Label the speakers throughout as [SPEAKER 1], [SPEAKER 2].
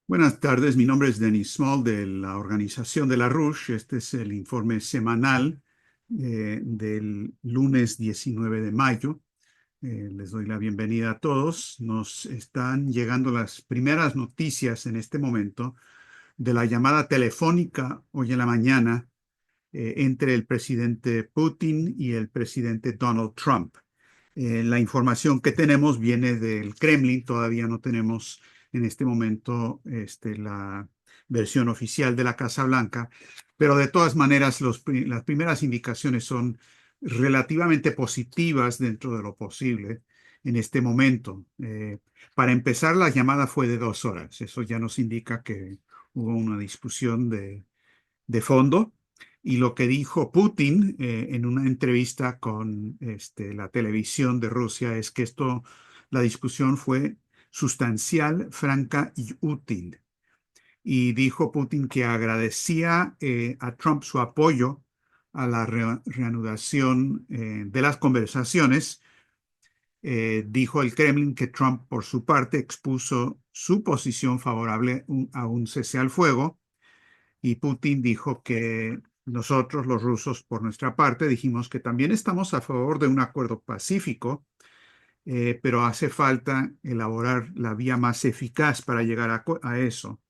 [SPEAKER 1] Buenas tardes, mi nombre es Denis Small de la organización de la RUSH. Este es el informe semanal del lunes 19 de mayo. Les doy la bienvenida a todos. Nos están llegando las primeras noticias en este momento de la llamada telefónica hoy en la mañana entre el presidente Putin y el presidente Donald Trump. La información que tenemos viene del Kremlin, todavía no tenemos en este momento la versión oficial de la Casa Blanca, pero de todas maneras las primeras indicaciones son relativamente positivas dentro de lo posible en este momento. Para empezar, la llamada fue de 2 horas. Eso ya nos indica que hubo una discusión de fondo. Y lo que dijo Putin en una entrevista con la televisión de Rusia es que la discusión fue sustancial, franca y útil. Y dijo Putin que agradecía a Trump su apoyo a la reanudación de las conversaciones. Dijo el Kremlin que Trump, por su parte, expuso su posición favorable a un cese al fuego, y Putin dijo que nosotros, los rusos, por nuestra parte, dijimos que también estamos a favor de un acuerdo pacífico, pero hace falta elaborar la vía más eficaz para llegar a eso,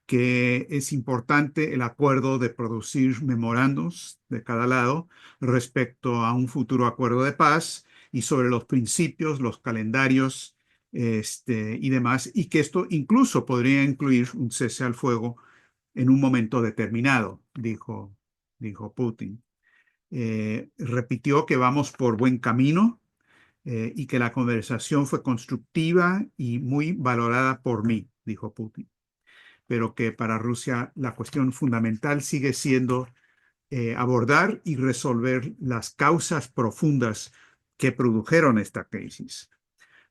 [SPEAKER 1] que es importante el acuerdo de producir memorandos de cada lado respecto a un futuro acuerdo de paz y sobre los principios, los calendarios y demás, y que esto incluso podría incluir un cese al fuego en un momento determinado, dijo Putin. Repitió que vamos por buen camino y que la conversación fue constructiva y muy valorada por mí, dijo Putin, pero que para Rusia la cuestión fundamental sigue siendo abordar y resolver las causas profundas que produjeron esta crisis.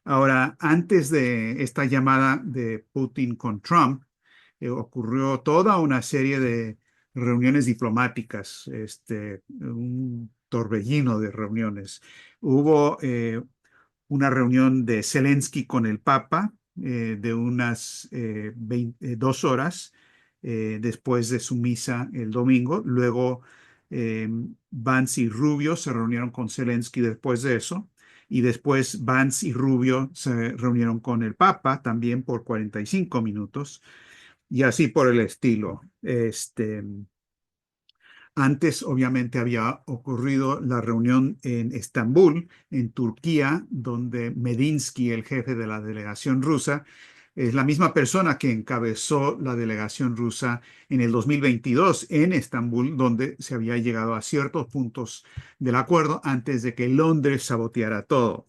[SPEAKER 1] Ahora, antes de esta llamada de Putin con Trump, ocurrió toda una serie de reuniones diplomáticas, un torbellino de reuniones. Hubo una reunión de Zelensky con el Papa de unas 2 horas después de su misa el domingo. Luego eh, Vance y Rubio se reunieron con Zelensky después de eso. Y después Vance y Rubio se reunieron con el Papa también por 45 minutos y así por el estilo. Antes, obviamente, había ocurrido la reunión en Estambul, en Turquía, donde Medinsky, el jefe de la delegación rusa, es la misma persona que encabezó la delegación rusa en el 2022 en Estambul, donde se había llegado a ciertos puntos del acuerdo antes de que Londres saboteara todo.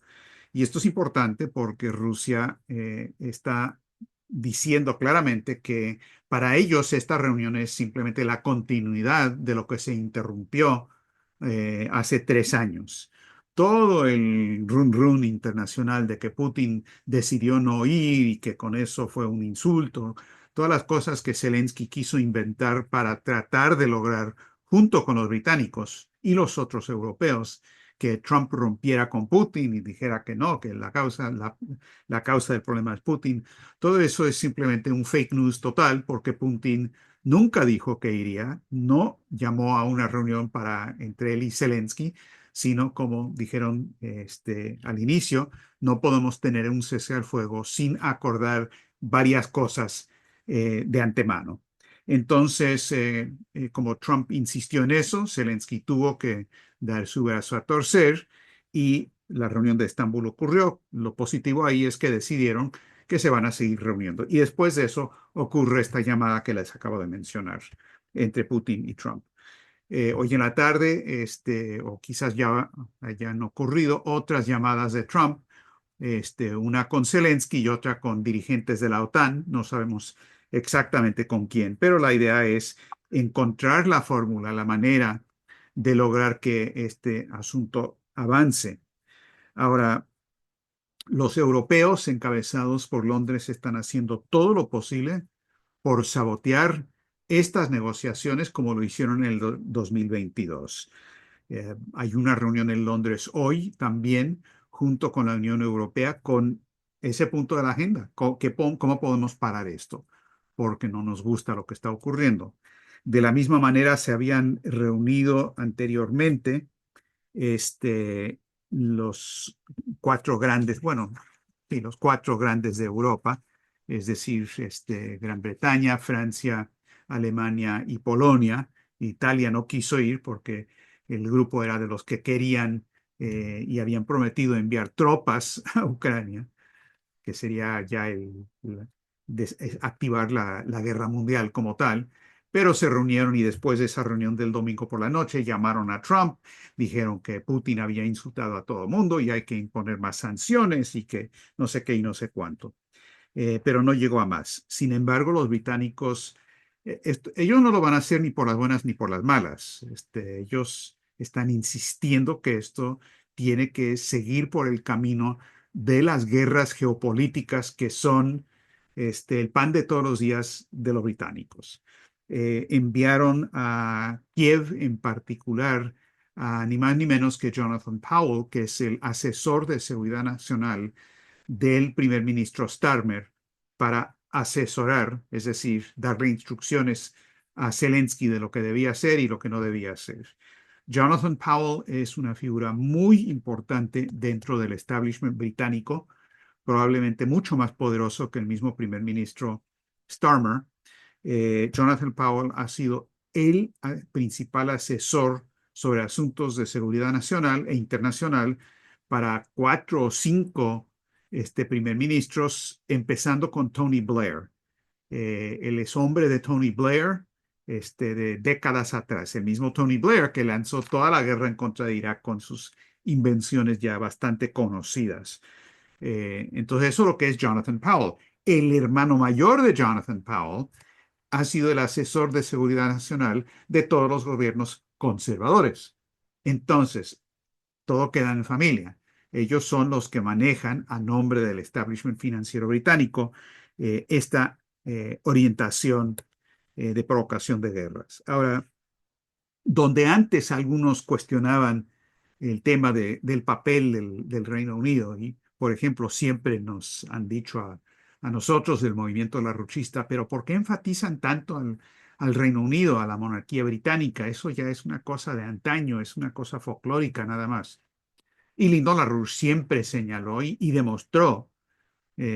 [SPEAKER 1] Y esto es importante porque Rusia está diciendo claramente que para ellos esta reunión es simplemente la continuidad de lo que se interrumpió hace 3 años. Todo el run run internacional de que Putin decidió no ir y que con eso fue un insulto, todas las cosas que Zelensky quiso inventar para tratar de lograr, junto con los británicos y los otros europeos, que Trump rompiera con Putin y dijera que no, que la causa del problema es Putin. Todo eso es simplemente un fake news total porque Putin nunca dijo que iría, no llamó a una reunión entre él y Zelensky, sino como dijeron al inicio, no podemos tener un cese al fuego sin acordar varias cosas de antemano. Entonces, como Trump insistió en eso, Zelensky tuvo que dar su brazo a torcer y la reunión de Estambul ocurrió. Lo positivo ahí es que decidieron que se van a seguir reuniendo. Y después de eso ocurre esta llamada que les acabo de mencionar entre Putin y Trump. Hoy en la tarde, o quizás ya hayan ocurrido otras llamadas de Trump, una con Zelensky y otra con dirigentes de la OTAN. No sabemos exactamente con quién, pero la idea es encontrar la fórmula, la manera de lograr que este asunto avance. Ahora, los europeos encabezados por Londres están haciendo todo lo posible por sabotear estas negociaciones como lo hicieron en el 2022. Hay una reunión en Londres hoy también junto con la Unión Europea con ese punto de la agenda. ¿Cómo podemos parar esto? porque no nos gusta lo que está ocurriendo. De la misma manera se habían reunido anteriormente los cuatro grandes, bueno, sí, los cuatro grandes de Europa, es decir, Gran Bretaña, Francia, Alemania y Polonia. Italia no quiso ir porque el grupo era de los que querían y habían prometido enviar tropas a Ucrania, que sería ya activar la guerra mundial como tal. Pero se reunieron y después de esa reunión del domingo por la noche llamaron a Trump, dijeron que Putin había insultado a todo el mundo y hay que imponer más sanciones y que no sé qué y no sé cuánto. Pero no llegó a más. Sin embargo, los británicos, ellos no lo van a hacer ni por las buenas ni por las malas. Ellos están insistiendo que esto tiene que seguir por el camino de las guerras geopolíticas que son el pan de todos los días de los británicos. Enviaron a Kiev en particular a ni más ni menos que Jonathan Powell, que es el asesor de seguridad nacional del primer ministro Starmer, para asesorar, es decir, darle instrucciones a Zelensky de lo que debía hacer y lo que no debía hacer. Jonathan Powell es una figura muy importante dentro del establishment británico, probablemente mucho más poderoso que el mismo primer ministro Starmer. Jonathan Powell ha sido el principal asesor sobre asuntos de seguridad nacional e internacional para cuatro o cinco primer ministros, empezando con Tony Blair. Él es hombre de Tony Blair de décadas atrás. El mismo Tony Blair que lanzó toda la guerra en contra de Irak con sus invenciones ya bastante conocidas. Entonces, eso es lo que es Jonathan Powell. El hermano mayor de Jonathan Powell ha sido el asesor de seguridad nacional de todos los gobiernos conservadores. Entonces, todo queda en familia. Ellos son los que manejan a nombre del establishment financiero británico esta orientación de provocación de guerras. Ahora, donde antes algunos cuestionaban el tema del papel del Reino Unido, y por ejemplo, siempre nos han dicho a nosotros del movimiento larouchista, pero ¿por qué enfatizan tanto al Reino Unido, a la monarquía británica? Eso ya es una cosa de antaño, es una cosa folclórica nada más. Y Lyndon LaRouche siempre señaló y demostró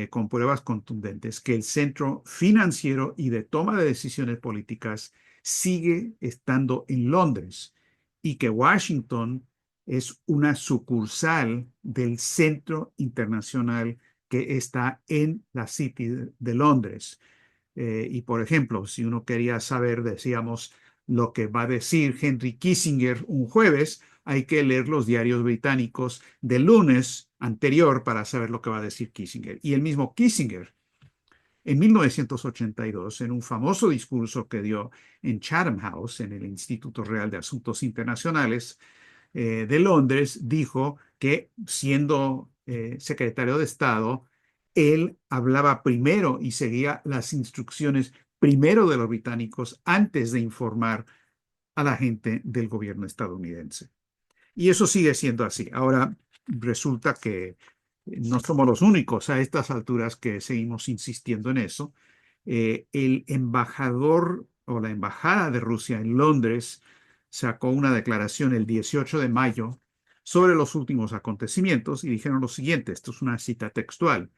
[SPEAKER 1] con pruebas contundentes que el centro financiero y de toma de decisiones políticas sigue estando en Londres y que Washington es una sucursal del centro internacional que está en la City de Londres. Y por ejemplo, si uno quería saber, decíamos, lo que va a decir Henry Kissinger un jueves, hay que leer los diarios británicos del lunes anterior para saber lo que va a decir Kissinger. Y el mismo Kissinger, en 1982, en un famoso discurso que dio en Chatham House, en el Instituto Real de Asuntos Internacionales de Londres, dijo que siendo secretario de Estado, él hablaba primero y seguía las instrucciones primero de los británicos antes de informar a la gente del gobierno estadounidense. Y eso sigue siendo así. Ahora resulta que no somos los únicos a estas alturas que seguimos insistiendo en eso. El embajador o la embajada de Rusia en Londres sacó una declaración el 18 de mayo sobre los últimos acontecimientos y dijeron lo siguiente, esto es una cita textual.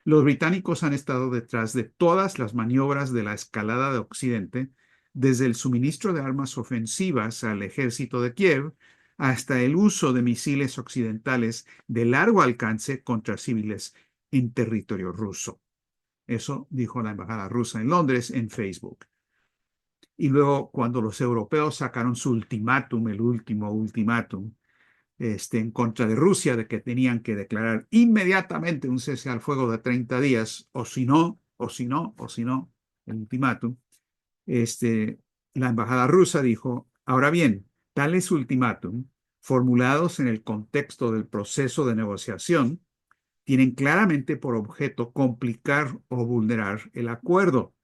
[SPEAKER 1] Los británicos han estado detrás de todas las maniobras de la escalada de Occidente, desde el suministro de armas ofensivas al ejército de Kiev hasta el uso de misiles occidentales de largo alcance contra civiles en territorio ruso. Eso dijo la embajada rusa en Londres en Facebook. Y luego, cuando los europeos sacaron su ultimátum, el último ultimátum, en contra de Rusia, de que tenían que declarar inmediatamente un cese al fuego de 30 días, o si no, o si no, o si no, el ultimátum, la embajada rusa dijo, ahora bien, tales ultimátum, formulados en el contexto del proceso de negociación, tienen claramente por objeto complicar o vulnerar el acuerdo.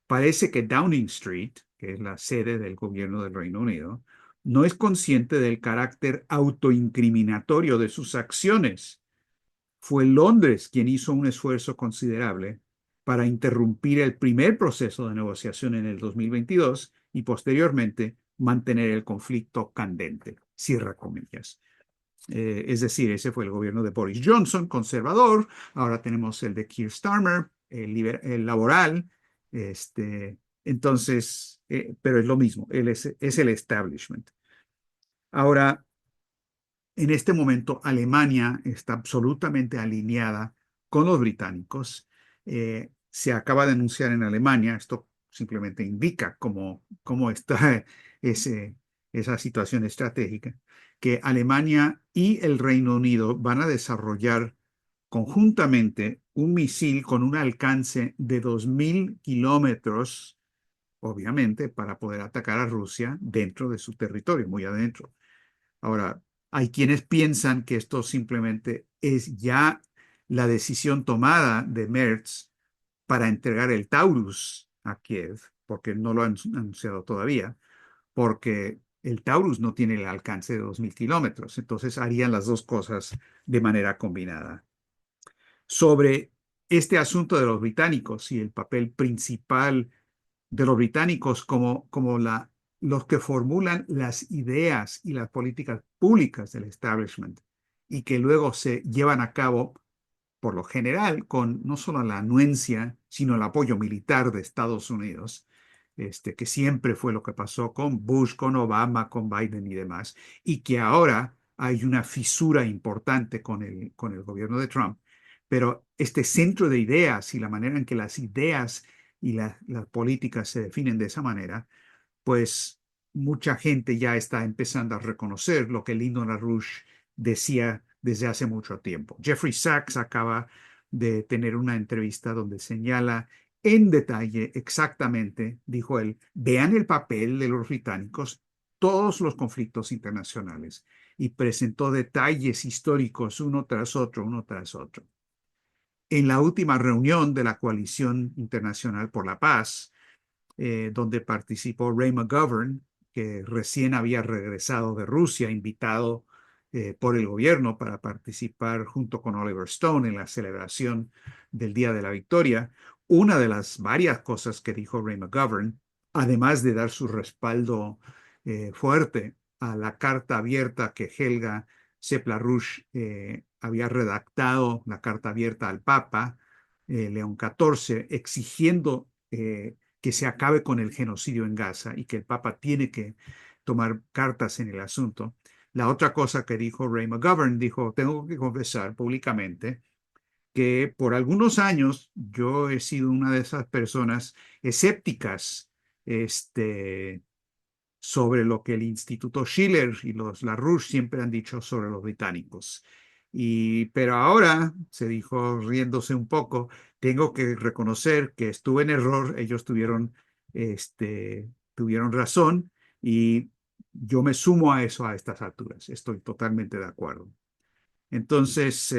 [SPEAKER 1] Parece que Downing Street, que es la sede del gobierno del Reino Unido, no es consciente del carácter autoincriminatorio de sus acciones. Fue Londres quien hizo un esfuerzo considerable para interrumpir el primer proceso de negociación en el 2022 y posteriormente mantener el conflicto candente. Cierra comillas. Es decir, ese fue el gobierno de Boris Johnson, conservador. Ahora tenemos el de Keir Starmer, el laboral. Entonces, pero es lo mismo, él es el establishment. Ahora, en este momento, Alemania está absolutamente alineada con los británicos. Se acaba de anunciar en Alemania, esto simplemente indica cómo está ese, esa situación estratégica, que Alemania y el Reino Unido van a desarrollar conjuntamente un misil con un alcance de 2000 kilómetros, obviamente, para poder atacar a Rusia dentro de su territorio, muy adentro. Ahora, hay quienes piensan que esto simplemente es ya la decisión tomada de Merz para entregar el Taurus a Kiev, porque no lo han anunciado todavía, porque el Taurus no tiene el alcance de 2000 kilómetros, entonces harían las dos cosas de manera combinada. Sobre este asunto de los británicos y el papel principal de los británicos como los que formulan las ideas y las políticas públicas del establishment y que luego se llevan a cabo, por lo general, con no solo la anuencia, sino el apoyo militar de Estados Unidos, que siempre fue lo que pasó con Bush, con Obama, con Biden y demás, y que ahora hay una fisura importante con el gobierno de Trump. Pero este centro de ideas y la manera en que las ideas y las políticas se definen de esa manera, pues mucha gente ya está empezando a reconocer lo que Lyndon LaRouche decía desde hace mucho tiempo. Jeffrey Sachs acaba de tener una entrevista donde señala en detalle exactamente, dijo él, vean el papel de los británicos, todos los conflictos internacionales, y presentó detalles históricos uno tras otro, uno tras otro. En la última reunión de la Coalición Internacional por la Paz, donde participó Ray McGovern, que recién había regresado de Rusia, invitado por el gobierno para participar junto con Oliver Stone en la celebración del Día de la Victoria. Una de las varias cosas que dijo Ray McGovern, además de dar su respaldo fuerte a la carta abierta que Helga Sepla-Rush había redactado, la carta abierta al Papa León XIV, exigiendo que se acabe con el genocidio en Gaza y que el Papa tiene que tomar cartas en el asunto. La otra cosa que dijo Ray McGovern, dijo, tengo que confesar públicamente que por algunos años yo he sido una de esas personas escépticas sobre lo que el Instituto Schiller y los LaRouche siempre han dicho sobre los británicos. Pero ahora, se dijo riéndose un poco, tengo que reconocer que estuve en error, ellos tuvieron razón y yo me sumo a eso a estas alturas. Estoy totalmente de acuerdo. Entonces,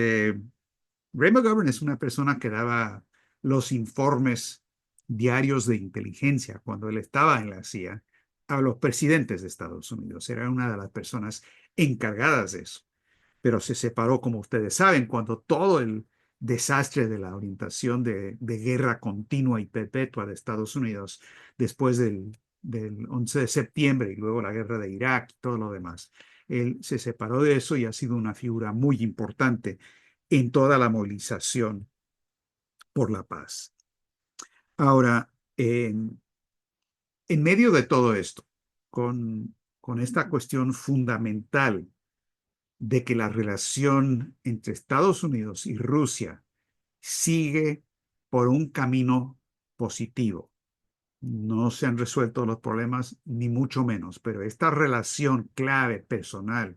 [SPEAKER 1] Ray McGovern es una persona que daba los informes diarios de inteligencia cuando él estaba en la CIA a los presidentes de Estados Unidos. Era una de las personas encargadas de eso. Pero se separó, como ustedes saben, cuando todo el desastre de la orientación de guerra continua y perpetua de Estados Unidos, después del 11 de septiembre y luego la guerra de Irak y todo lo demás. Él se separó de eso y ha sido una figura muy importante en toda la movilización por la paz. Ahora, en medio de todo esto, con esta cuestión fundamental de que la relación entre Estados Unidos y Rusia sigue por un camino positivo. No se han resuelto los problemas, ni mucho menos, pero esta relación clave personal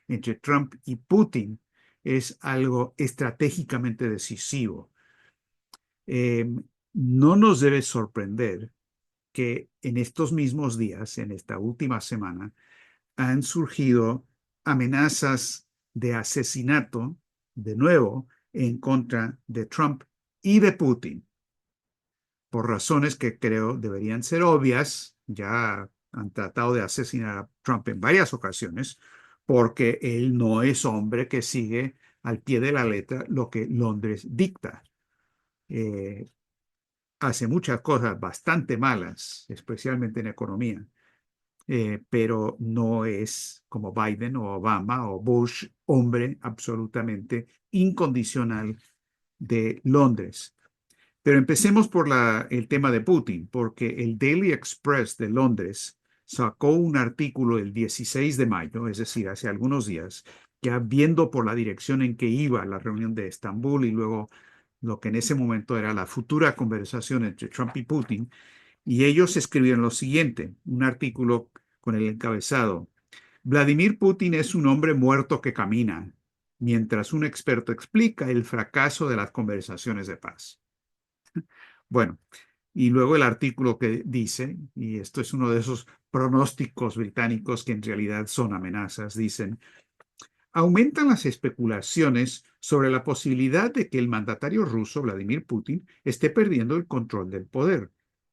[SPEAKER 1] entre Trump y Putin es algo estratégicamente decisivo. Eh, no nos debe sorprender que en estos mismos días, en esta última semana, han surgido amenazas de asesinato, de nuevo, en contra de Trump y de Putin, por razones que creo deberían ser obvias. Ya han tratado de asesinar a Trump en varias ocasiones, porque él no es hombre que sigue al pie de la letra lo que Londres dicta. Eh, hace muchas cosas bastante malas, especialmente en economía, pero no es como Biden o Obama o Bush, hombre absolutamente incondicional de Londres. Pero empecemos por el tema de Putin, porque el Daily Express de Londres sacó un artículo el 16 de mayo, es decir, hace algunos días, ya viendo por la dirección en que iba la reunión de Estambul y luego lo que en ese momento era la futura conversación entre Trump y Putin, y ellos escribieron lo siguiente, un artículo con el encabezado: Vladimir Putin es un hombre muerto que camina, mientras un experto explica el fracaso de las conversaciones de paz. Bueno, y luego el artículo que dice, y esto es uno de esos pronósticos británicos que en realidad son amenazas, dicen: aumentan las especulaciones sobre la posibilidad de que el mandatario ruso, Vladimir Putin, esté perdiendo el control del poder.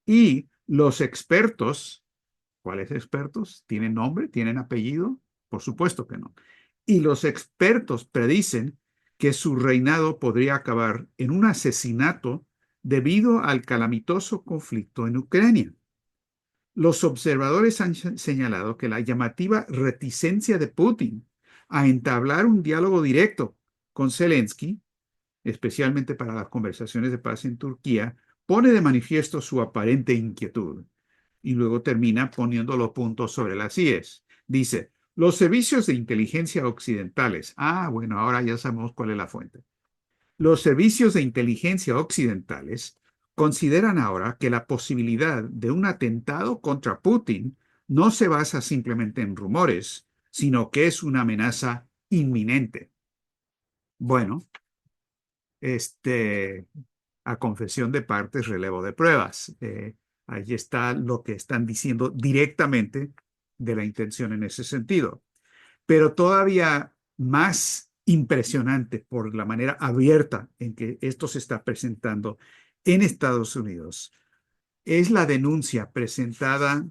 [SPEAKER 1] Y los expertos, ¿cuáles expertos? ¿Tienen nombre? ¿Tienen apellido? Por supuesto que no. Y los expertos predicen que su reinado podría acabar en un asesinato debido al calamitoso conflicto en Ucrania. Los observadores han señalado que la llamativa reticencia de Putin a entablar un diálogo directo con Zelensky, especialmente para las conversaciones de paz en Turquía, pone de manifiesto su aparente inquietud. Y luego termina poniendo los puntos sobre las IES. Dice: los servicios de inteligencia occidentales. Bueno, ahora ya sabemos cuál es la fuente. Los servicios de inteligencia occidentales consideran ahora que la posibilidad de un atentado contra Putin no se basa simplemente en rumores, sino que es una amenaza inminente. Bueno, este, a confesión de partes, relevo de pruebas. Ahí está lo que están diciendo directamente de la intención en ese sentido. Pero todavía más impresionante por la manera abierta en que esto se está presentando en Estados Unidos es la denuncia presentada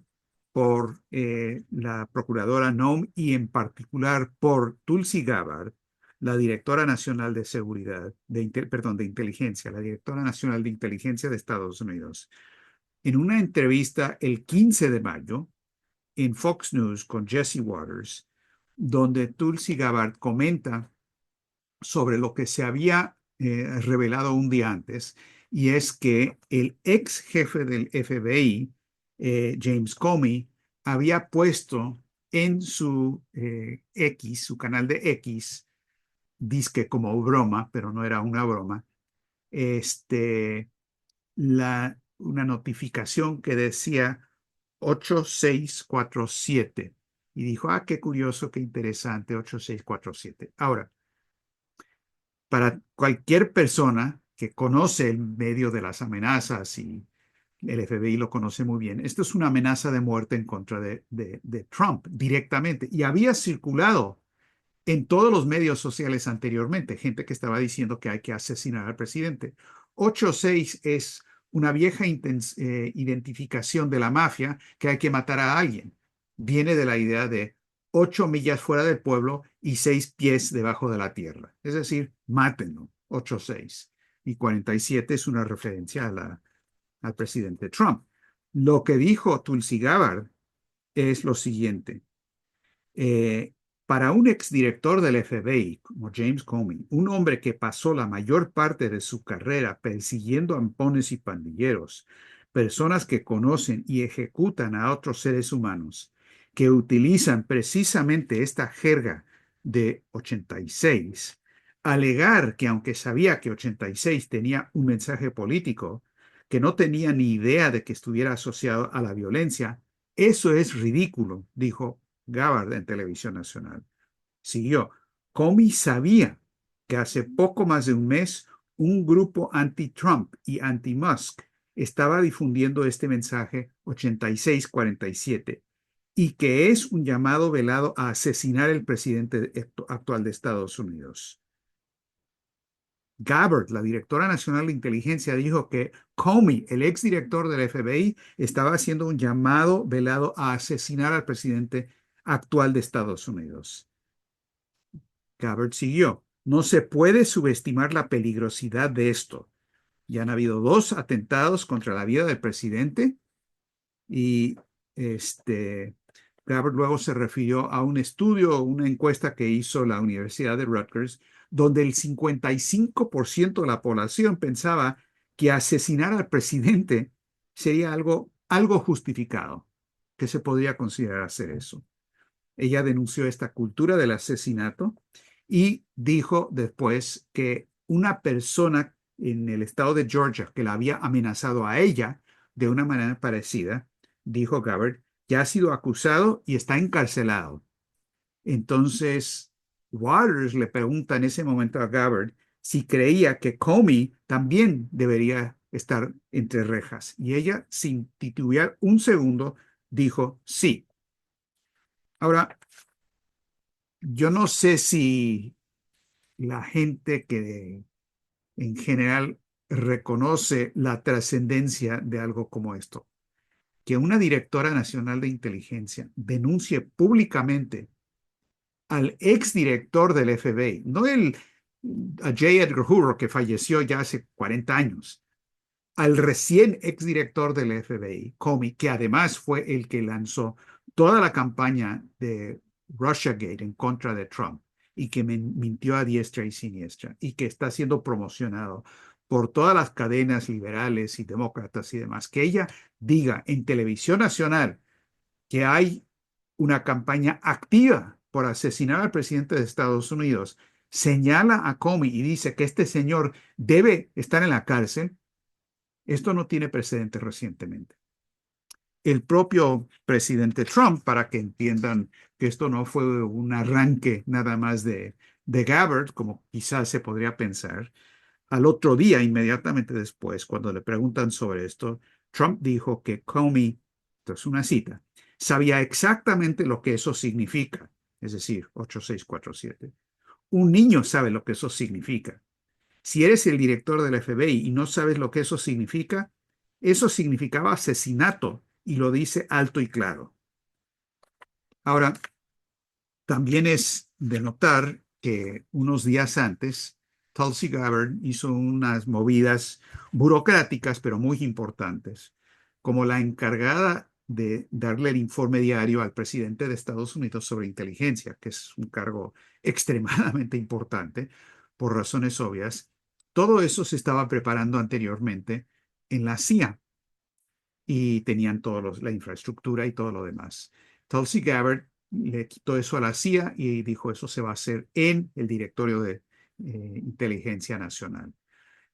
[SPEAKER 1] por la procuradora Noem y en particular por Tulsi Gabbard, la directora nacional de seguridad, de inteligencia, la directora nacional de inteligencia de Estados Unidos, en una entrevista el 15 de mayo en Fox News con Jesse Waters, donde Tulsi Gabbard comenta sobre lo que se había revelado un día antes, y es que el ex jefe del FBI, James Comey, había puesto en su X, su canal de X, disque como broma, pero no era una broma, este, una notificación que decía 8647. Y dijo: qué curioso, qué interesante, 8647. Ahora, para cualquier persona que conoce el medio de las amenazas, y el FBI lo conoce muy bien, esto es una amenaza de muerte en contra de Trump directamente. Y había circulado en todos los medios sociales anteriormente, gente que estaba diciendo que hay que asesinar al presidente. 8-6 es una vieja identificación de la mafia, que hay que matar a alguien. Viene de la idea de 8 millas fuera del pueblo y 6 pies debajo de la tierra. Es decir, mátenlo, 8-6. Y 47 es una referencia al presidente Trump. Lo que dijo Tulsi Gabbard es lo siguiente. Eh, para un exdirector del FBI como James Comey, un hombre que pasó la mayor parte de su carrera persiguiendo ampones y pandilleros, personas que conocen y ejecutan a otros seres humanos, que utilizan precisamente esta jerga de 86, alegar que aunque sabía que 86 tenía un mensaje político, que no tenía ni idea de que estuviera asociado a la violencia, eso es ridículo, dijo Gabbard en Televisión Nacional. Siguió: Comey sabía que hace poco más de un mes un grupo anti-Trump y anti-Musk estaba difundiendo este mensaje 8647 y que es un llamado velado a asesinar al presidente actual de Estados Unidos. Gabbard, la directora nacional de inteligencia, dijo que Comey, el exdirector del FBI, estaba haciendo un llamado velado a asesinar al presidente actual de Estados Unidos. Gabbard siguió: no se puede subestimar la peligrosidad de esto. Ya han habido dos atentados contra la vida del presidente y Gabbard luego se refirió a un estudio, una encuesta que hizo la Universidad de Rutgers, donde el 55% de la población pensaba que asesinar al presidente sería algo justificado, que se podría considerar hacer eso. Ella denunció esta cultura del asesinato y dijo después que una persona en el estado de Georgia que la había amenazado a ella de una manera parecida, dijo Gabbard, ya ha sido acusado y está encarcelado. Entonces, Waters le pregunta en ese momento a Gabbard si creía que Comey también debería estar entre rejas. Y ella, sin titubear un segundo, dijo sí. Ahora, yo no sé si la gente que en general reconoce la trascendencia de algo como esto, que una directora nacional de inteligencia denuncie públicamente al exdirector del FBI, no a J. Edgar Hoover, que falleció ya hace 40 años, al recién exdirector del FBI, Comey, que además fue el que lanzó toda la campaña de Russiagate en contra de Trump y que mintió a diestra y siniestra y que está siendo promocionado por todas las cadenas liberales y demócratas y demás, que ella diga en televisión nacional que hay una campaña activa por asesinar al presidente de Estados Unidos, señala a Comey y dice que este señor debe estar en la cárcel. Esto no tiene precedentes recientemente. El propio presidente Trump, para que entiendan que esto no fue un arranque nada más de Gabbard, como quizás se podría pensar, al otro día, inmediatamente después, cuando le preguntan sobre esto, Trump dijo que Comey, esto es una cita, sabía exactamente lo que eso significa, es decir, 8647. Un niño sabe lo que eso significa. Si eres el director del FBI y no sabes lo que eso significaba asesinato y lo dice alto y claro. Ahora, también es de notar que unos días antes, Tulsi Gabbard hizo unas movidas burocráticas, pero muy importantes, como la encargada de darle el informe diario al presidente de Estados Unidos sobre inteligencia, que es un cargo extremadamente importante por razones obvias. Todo eso se estaba preparando anteriormente en la CIA y tenían la infraestructura y todo lo demás. Tulsi Gabbard le quitó eso a la CIA y dijo eso se va a hacer en el Directorio de Inteligencia Nacional.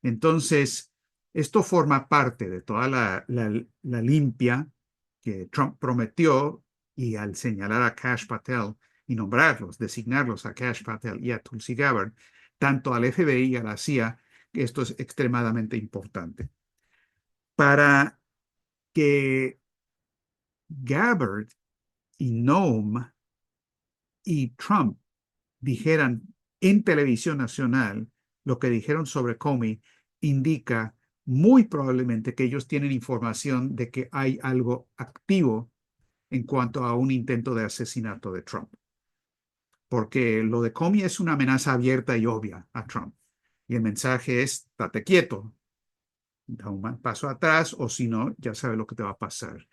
[SPEAKER 1] Entonces, esto forma parte de toda la limpia que Trump prometió y al señalar a Kash Patel y nombrarlos, designarlos a Kash Patel y a Tulsi Gabbard, tanto al FBI y a la CIA, que esto es extremadamente importante. Para que Gabbard y Noam y Trump dijeran en televisión nacional lo que dijeron sobre Comey, indica muy probablemente que ellos tienen información de que hay algo activo en cuanto a un intento de asesinato de Trump. Porque lo de Comey es una amenaza abierta y obvia a Trump. Y el mensaje es, date quieto, da un paso atrás o si no, ya sabes lo que te va a pasar.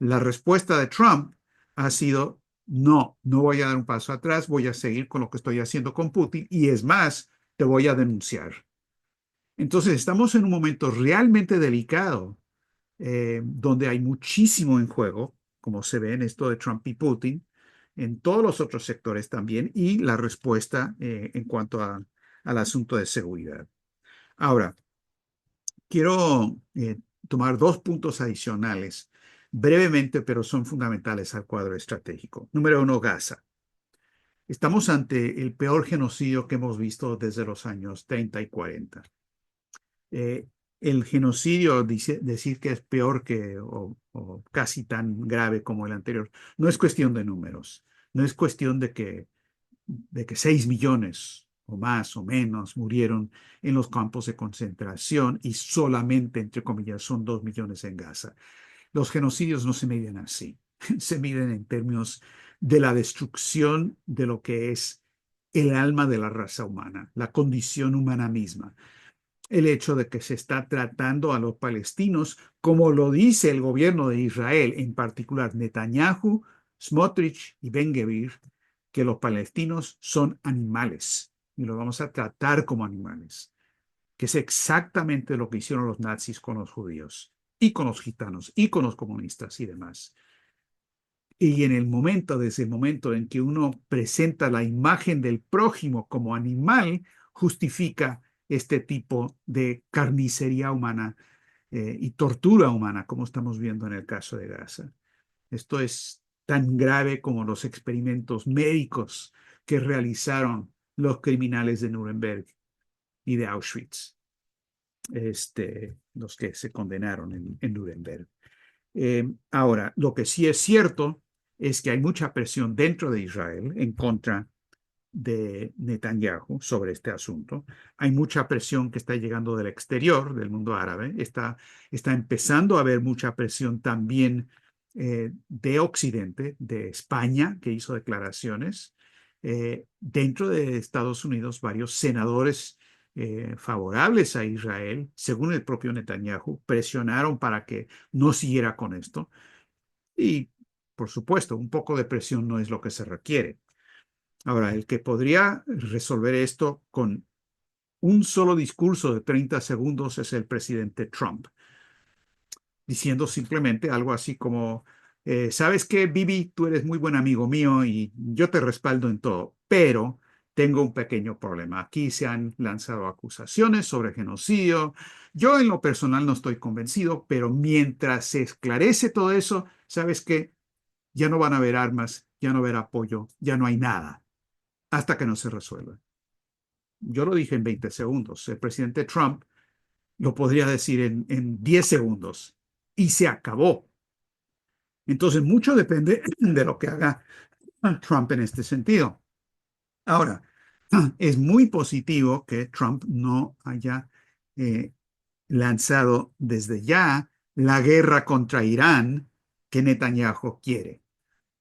[SPEAKER 1] La respuesta de Trump ha sido, no, no voy a dar un paso atrás, voy a seguir con lo que estoy haciendo con Putin y es más, te voy a denunciar. Entonces, estamos en un momento realmente delicado, donde hay muchísimo en juego, como se ve en esto de Trump y Putin, en todos los otros sectores también, y la respuesta en cuanto al asunto de seguridad. Ahora, quiero tomar dos puntos adicionales brevemente, pero son fundamentales al cuadro estratégico. Número uno, Gaza. Estamos ante el peor genocidio que hemos visto desde los años 30 y 40. El genocidio, decir que es peor que o casi tan grave como el anterior, no es cuestión de números, no es cuestión de que 6 millones o más o menos murieron en los campos de concentración y solamente, entre comillas, son 2 millones en Gaza. Los genocidios no se miden así, se miden en términos de la destrucción de lo que es el alma de la raza humana, la condición humana misma. el hecho de que se está tratando a los palestinos como lo dice el gobierno de Israel, en particular Netanyahu, Smotrich y Ben-Gvir, que los palestinos son animales y los vamos a tratar como animales, que es exactamente lo que hicieron los nazis con los judíos y con los gitanos y con los comunistas y demás. Y en el momento, desde el momento en que uno presenta la imagen del prójimo como animal, justifica este tipo de carnicería humana y tortura humana, como estamos viendo en el caso de Gaza. Esto es tan grave como los experimentos médicos que realizaron los criminales de Nuremberg y de Auschwitz, los que se condenaron en Nuremberg. Ahora, lo que sí es cierto es que hay mucha presión dentro de Israel en contra de Netanyahu sobre este asunto. Hay mucha presión que está llegando del exterior, del mundo árabe. Está empezando a haber mucha presión también de Occidente, de España, que hizo declaraciones. Dentro de Estados Unidos, varios senadores favorables a Israel, según el propio Netanyahu, presionaron para que no siguiera con esto. Y, por supuesto, un poco de presión no es lo que se requiere. Ahora, el que podría resolver esto con un solo discurso de 30 segundos es el presidente Trump, diciendo simplemente algo así como, ¿sabes qué, Bibi? Tú eres muy buen amigo mío y yo te respaldo en todo, pero tengo un pequeño problema. Aquí se han lanzado acusaciones sobre genocidio. Yo en lo personal no estoy convencido, pero mientras se esclarece todo eso, ¿sabes qué? Ya no van a haber armas, ya no va a haber apoyo, ya no hay nada, hasta que no se resuelva. Yo lo dije en 20 segundos. El presidente Trump lo podría decir en 10 segundos y se acabó. Entonces, mucho depende de lo que haga Trump en este sentido. Ahora, es muy positivo que Trump no haya eh, lanzado desde ya la guerra contra Irán que Netanyahu quiere.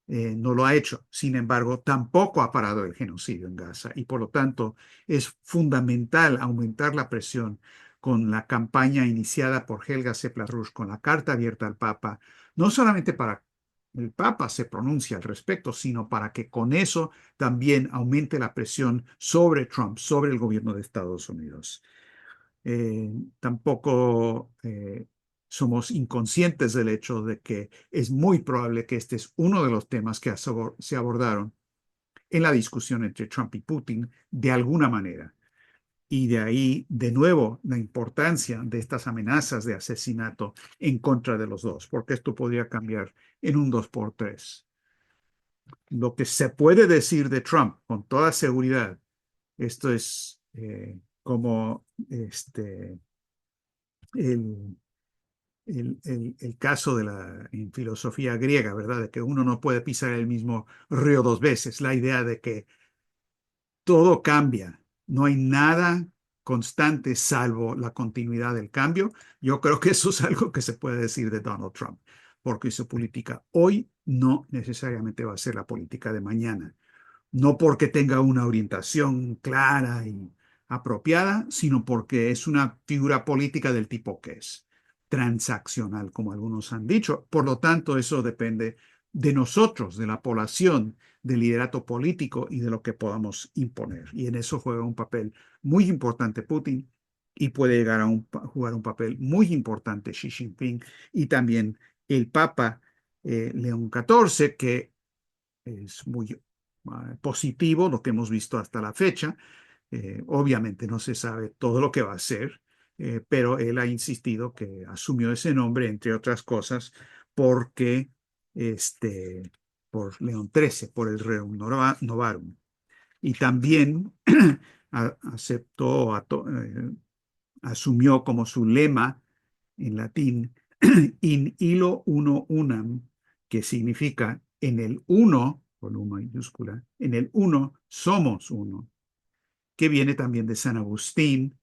[SPEAKER 1] No lo ha hecho. Sin embargo, tampoco ha parado el genocidio en Gaza y por lo tanto es fundamental aumentar la presión con la campaña iniciada por Helga Seplarrush, con la carta abierta al Papa, no solamente para que el Papa se pronuncie al respecto, sino para que con eso también aumente la presión sobre Trump, sobre el gobierno de Estados Unidos. Tampoco somos inconscientes del hecho de que es muy probable que este es uno de los temas que se abordaron en la discusión entre Trump y Putin de alguna manera. Y de ahí, de nuevo, la importancia de estas amenazas de asesinato en contra de los dos, porque esto podría cambiar en un 2 por 3. Lo que se puede decir de Trump con toda seguridad, esto es como el, el caso de en filosofía griega, ¿verdad? De que uno no puede pisar el mismo río 2 veces. La idea de que todo cambia, no hay nada constante salvo la continuidad del cambio. Yo creo que eso es algo que se puede decir de Donald Trump, porque su política hoy no necesariamente va a ser la política de mañana. No porque tenga una orientación clara y apropiada, sino porque es una figura política del tipo que es transaccional, como algunos han dicho. Por lo tanto, eso depende de nosotros, de la población, del liderato político y de lo que podamos imponer. Y en eso juega un papel muy importante Putin y puede llegar a jugar un papel muy importante Xi Jinping y también el Papa León XIV, que es muy positivo lo que hemos visto hasta la fecha. Obviamente no se sabe todo lo que va a hacer, pero él ha insistido que asumió ese nombre, entre otras cosas, porque por León XIII, por el Rerum Novarum. Y también aceptó, asumió como su lema en latín, in illo uno unam, que significa en el uno, con U mayúscula, en el uno somos uno, que viene también de San Agustín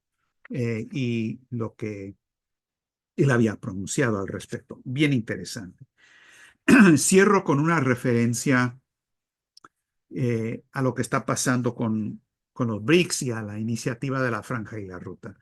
[SPEAKER 1] y lo que él había pronunciado al respecto. Bien interesante. Cierro con una referencia a lo que está pasando con los BRICS y a la iniciativa de la Franja y la Ruta.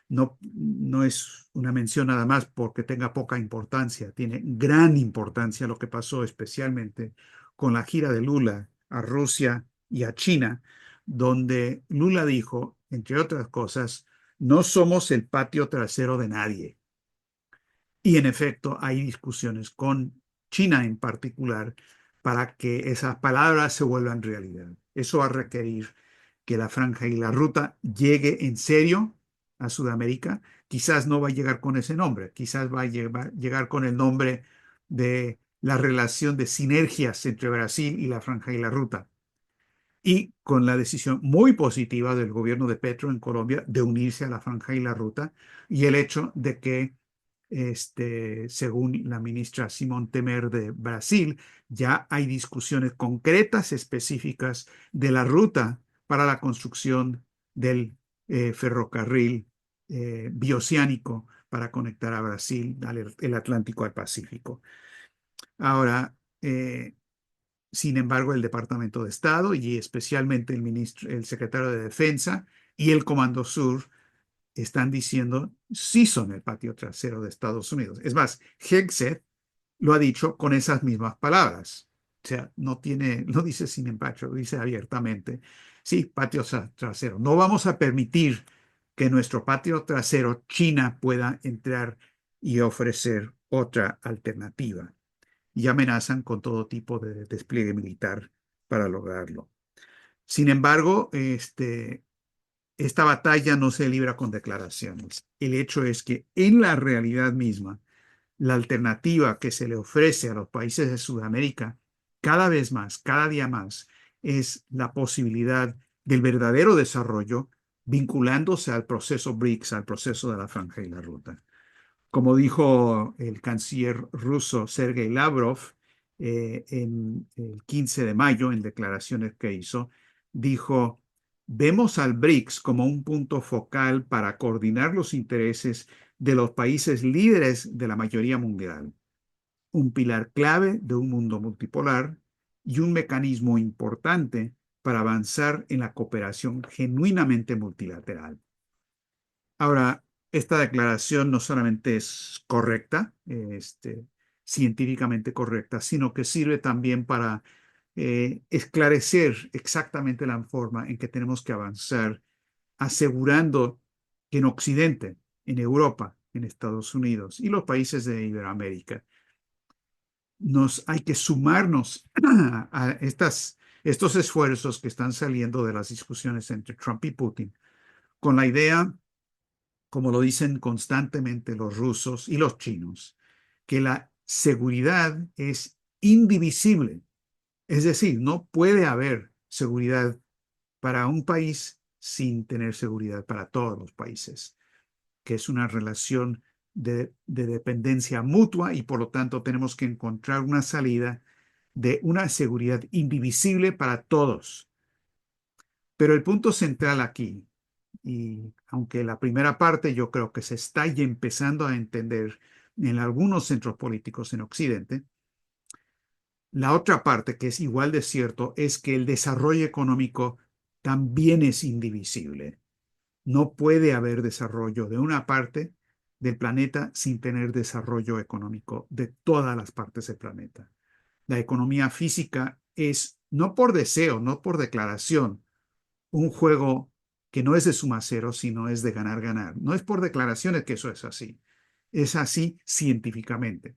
[SPEAKER 1] no es una mención nada más porque tenga poca importancia, tiene gran importancia lo que pasó especialmente con la gira de Lula a Rusia y a China, donde Lula dijo, entre otras cosas, no somos el patio trasero de nadie. Y en efecto, hay discusiones con China en particular para que esas palabras se vuelvan realidad. Eso va a requerir que la franja y la ruta llegue en serio a Sudamérica. Quizás no va a llegar con ese nombre, quizás va a llegar con el nombre de la relación de sinergias entre Brasil y la franja y la ruta. Y con la decisión muy positiva del gobierno de Petro en Colombia de unirse a la franja y la ruta y el hecho de que según la ministra Simón Temer de Brasil, ya hay discusiones concretas específicas de la ruta para la construcción del ferrocarril bioceánico para conectar a Brasil, el Atlántico al Pacífico. Ahora, sin embargo, el Departamento de Estado y especialmente el secretario de Defensa y el Comando Sur están diciendo sí son el patio trasero de Estados Unidos. Es más, Hegseth lo ha dicho con esas mismas palabras. O sea, no dice sin empacho, lo dice abiertamente. Sí, patio trasero. No vamos a permitir que nuestro patio trasero, China, pueda entrar y ofrecer otra alternativa. Y amenazan con todo tipo de despliegue militar para lograrlo. Sin embargo, esta batalla no se libra con declaraciones. El hecho es que en la realidad misma, la alternativa que se le ofrece a los países de Sudamérica cada vez más, cada día más, es la posibilidad del verdadero desarrollo vinculándose al proceso BRICS, al proceso de la franja y la ruta. Como dijo el canciller ruso Sergei Lavrov en el 15 de mayo, en declaraciones que hizo, dijo, vemos al BRICS como un punto focal para coordinar los intereses de los países líderes de la mayoría mundial, un pilar clave de un mundo multipolar y un mecanismo importante para avanzar en la cooperación genuinamente multilateral. Ahora, esta declaración no solamente es correcta, científicamente correcta, sino que sirve también para esclarecer exactamente la forma en que tenemos que avanzar, asegurando que en Occidente, en Europa, en Estados Unidos y los países de Iberoamérica, hay que sumarnos a estos esfuerzos que están saliendo de las discusiones entre Trump y Putin, con la idea como lo dicen constantemente los rusos y los chinos, que la seguridad es indivisible. Es decir, no puede haber seguridad para un país sin tener seguridad para todos los países, que es una relación de dependencia mutua y por lo tanto tenemos que encontrar una salida de una seguridad indivisible para todos. Pero el punto central aquí, y aunque la primera parte yo creo que se está ya empezando a entender en algunos centros políticos en Occidente, la otra parte que es igual de cierto es que el desarrollo económico también es indivisible. No puede haber desarrollo de una parte del planeta sin tener desarrollo económico de todas las partes del planeta. La economía física es, no por deseo, no por declaración, un juego que no es de suma cero, sino es de ganar, ganar. No es por declaraciones que eso es así científicamente.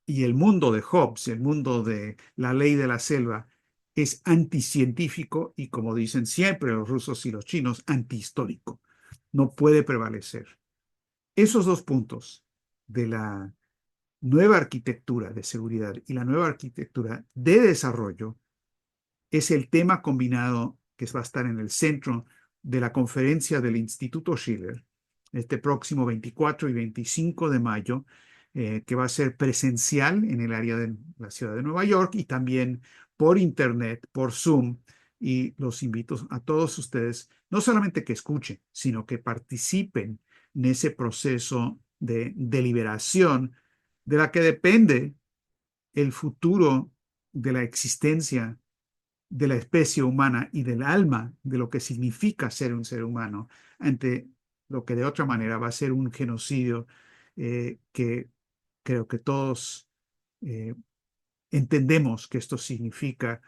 [SPEAKER 1] Y el mundo de Hobbes, el mundo de la ley de la selva, es anticientífico y, como dicen siempre los rusos y los chinos, antihistórico. No puede prevalecer. Esos dos puntos de la nueva arquitectura de seguridad y la nueva arquitectura de desarrollo es el tema combinado que va a estar en el centro de la conferencia del Instituto Schiller este próximo 24 y 25 de mayo, que va a ser presencial en el área de la ciudad de Nueva York y también por internet, por Zoom. Y los invito a todos ustedes, no solamente que escuchen, sino que participen en ese proceso de deliberación de la que depende el futuro de la existencia de la especie humana y del alma, de lo que significa ser un ser humano ante lo que de otra manera va a ser un genocidio que creo que todos eh, entendemos que esto significa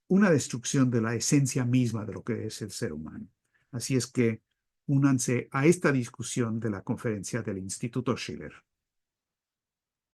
[SPEAKER 1] una destrucción de la esencia misma de lo que es el ser humano. Así es que únanse a esta discusión de la conferencia del Instituto Schiller.